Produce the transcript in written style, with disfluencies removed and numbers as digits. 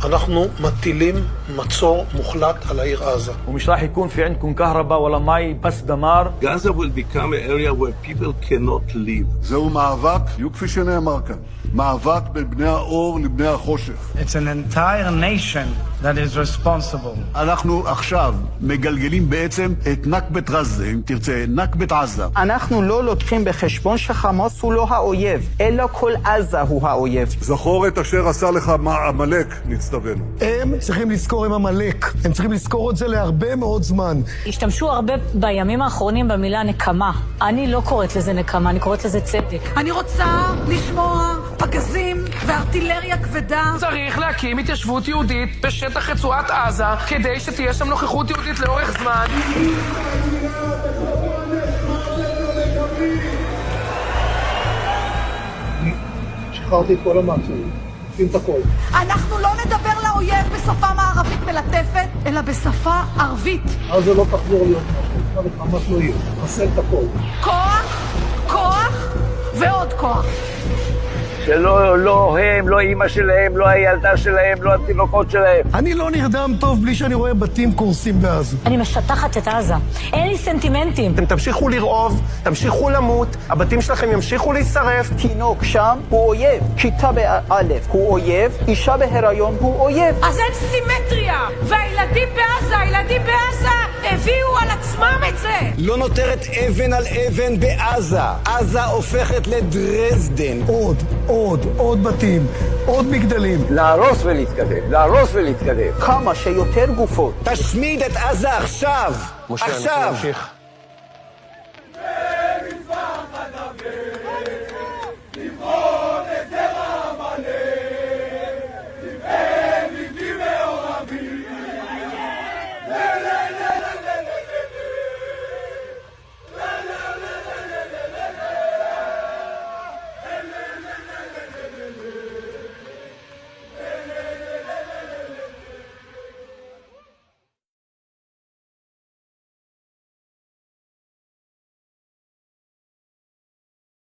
אנחנו מטילים מצור מוחלט על העיר עזה. ومش راح يكون في عندكم كهرباء ولا مي بس دمار. Gaza will become an area where people cannot live. זהו מאבק, כפי שנאמר כאן, מאבק בין בני האור לבני החושך. It's an entire nation that is responsible. אנחנו עכשיו מגלגלים בעצם את נכבת עזה, אם תרצה, נכבת עזה. אנחנו לא לוקחים בחשבון שחמאס הוא לא האויב, אלא כל עזה הוא האויב. זכור את אשר עשה לך עמלק, נצטווינו. הם צריכים לזכור עם עמלק, הם צריכים לזכור את זה להרבה מאוד זמן. השתמשו הרבה בימים האחרונים במילה נקמה. אני לא קוראת לזה נקמה, אני קוראת לזה צדק. אני רוצה לשמוע פגזים וארטילריה כבדה. צריך להקים התיישבות יהודית בשטח רצועת עזה, כדי שתהיה שם נוכחות יהודית לאורך זמן. שחררתי את כל המעצורים, עושים את הכל. אנחנו לא נדבר לאויב בשפה מערבית מלטפת, אלא בשפה ערבית. עזה לא תחזור להיות משהו, ממש לא יהיה. נחסל את הכל. כוח, כוח ועוד כוח. שלא הם, לא אמא שלהם, לא הילדה שלהם, לא התינוקות שלהם. אני לא נרדם טוב בלי שאני רואה בתים קורסים בעזה. אני משטחת את עזה. אין לי סנטימנטים. אתם תמשיכו לרעוב, תמשיכו למות, הבתים שלכם ימשיכו להישרף. תינוק שם הוא אויב, כיתה באלף הוא אויב, אישה בהיריון הוא אויב. אז אין סימטריה, והילדים בעזה הביאו על עצמם את זה. לא נותרת אבן על אבן בעזה. עזה הופכת לדרזדן. עוד בתים, עוד מגדלים. להרוס ולהתקדם, להרוס ולהתקדם. כמה שיותר גופות. תשמיד את עזה עכשיו. עכשיו.